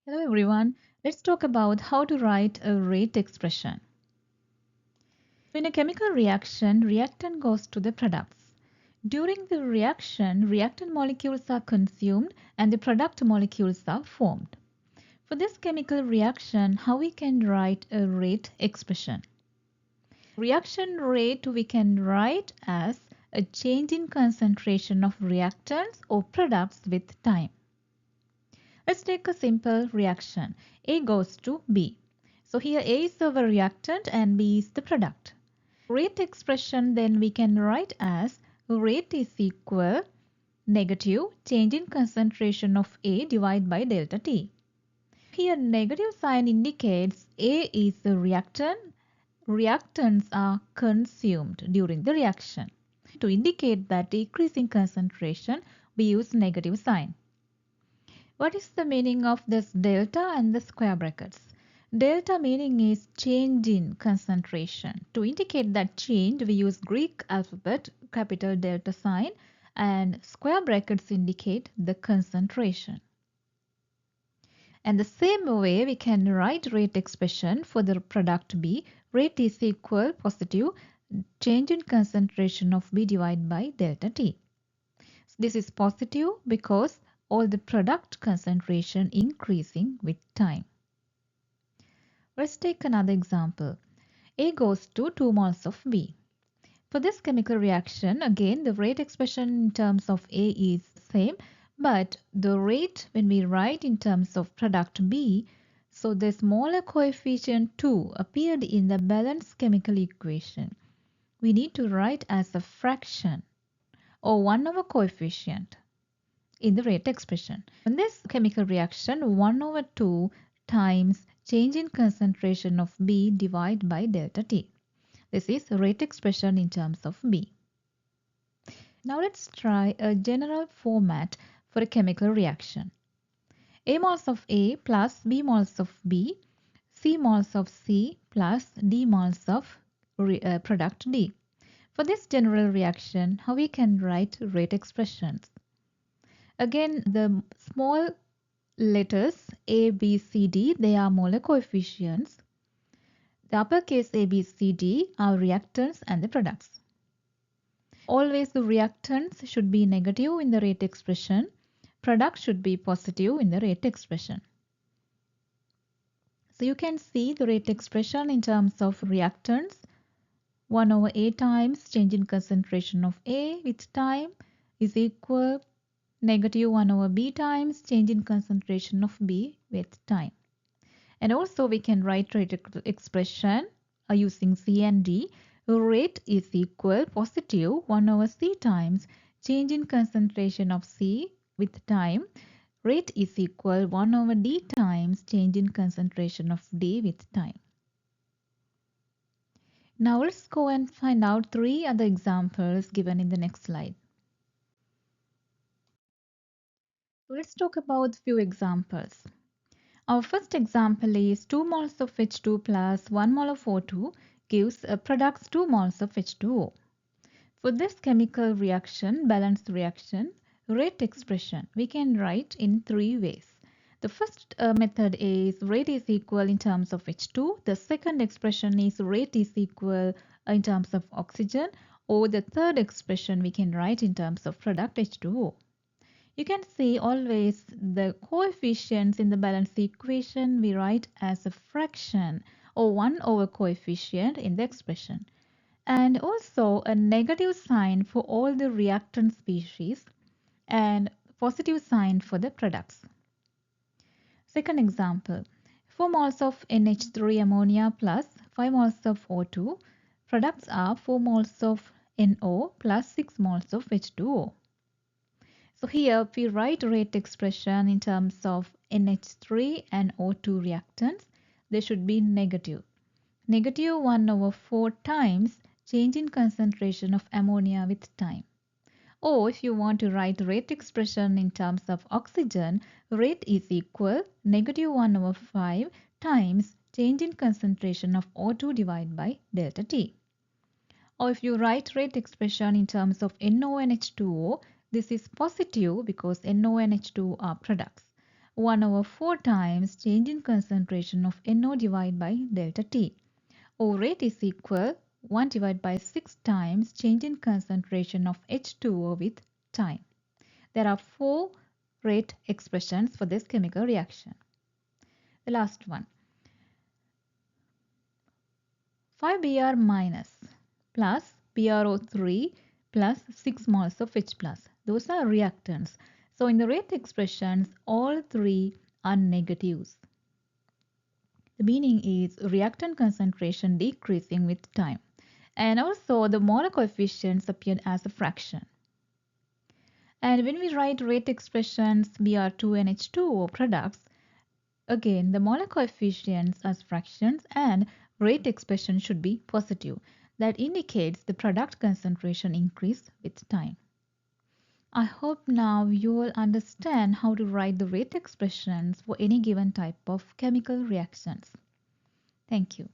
Hello everyone. Let's talk about how to write a rate expression. In a chemical reaction, reactant goes to the products. During the reaction, reactant molecules are consumed and the product molecules are formed. For this chemical reaction, how we can write a rate expression? Reaction rate we can write as a change in concentration of reactants or products with time. Let's take a simple reaction. A goes to B. So here A is our reactant and B is the product. Rate expression then we can write as rate is equal negative change in concentration of A divided by delta T. Here negative sign indicates A is the reactant. Reactants are consumed during the reaction. To indicate that decrease in concentration, we use negative sign. What is the meaning of this delta and the square brackets? Delta meaning is change in concentration. To indicate that change, we use Greek alphabet capital delta sign and square brackets indicate the concentration. And the same way we can write rate expression for the product B. Rate is equal positive change in concentration of B divided by delta T. This is positive because all the product concentration increasing with time. Let's take another example. A goes to 2 moles of B. For this chemical reaction, again the rate expression in terms of A is same, but the rate when we write in terms of product B, so the smaller coefficient 2 appeared in the balanced chemical equation. We need to write as a fraction or 1 over coefficient in the rate expression. In this chemical reaction, 1 over 2 times change in concentration of B divided by delta T. This is rate expression in terms of B. Now let's try a general format for a chemical reaction. A moles of A plus B moles of B, C moles of C plus D moles of product D. For this general reaction, how we can write rate expressions? Again, the small letters A, B, C, D, they are molar coefficients. The uppercase A, B, C, D are reactants and the products. Always the reactants should be negative in the rate expression. Products should be positive in the rate expression. So you can see the rate expression in terms of reactants. 1 over A times change in concentration of A with time is equal negative 1 over B times change in concentration of B with time. And also we can write rate expression using C and D. Rate is equal positive 1 over C times change in concentration of C with time. Rate is equal 1 over D times change in concentration of D with time. Now let's go and find out 3 other examples given in the next slide. Let's talk about few examples. Our first example is 2 moles of H2 plus 1 mole of O2 gives products 2 moles of H2O. For this chemical reaction, balanced reaction, rate expression we can write in 3 ways. The first method is rate is equal in terms of H2. The second expression is rate is equal in terms of oxygen, or the third expression we can write in terms of product H2O. You can see always the coefficients in the balance equation we write as a fraction or 1 over coefficient in the expression, and also a negative sign for all the reactant species and positive sign for the products. Second example, 4 moles of NH3 ammonia plus 5 moles of O2. Products are 4 moles of NO plus 6 moles of H2O. So here we write rate expression in terms of NH3 and O2 reactants. They should be negative. Negative 1 over 4 times change in concentration of ammonia with time. Or if you want to write rate expression in terms of oxygen, rate is equal negative 1 over 5 times change in concentration of O2 divided by delta T. Or if you write rate expression in terms of NO and H2O, this is positive because NO and H2 are products. 1 over 4 times change in concentration of NO divided by delta T. O rate is equal 1 divided by 6 times change in concentration of H2O with time. There are 4 rate expressions for this chemical reaction. The last one. 5Br minus plus BrO3 plus 6 moles of H plus. Those are reactants. So in the rate expressions, all 3 are negatives. The meaning is reactant concentration decreasing with time. And also the molar coefficients appeared as a fraction. And when we write rate expressions Br2 and H2O products, again the molar coefficients as fractions and rate expression should be positive. That indicates the product concentration increase with time. I hope now you will understand how to write the rate expressions for any given type of chemical reactions. Thank you.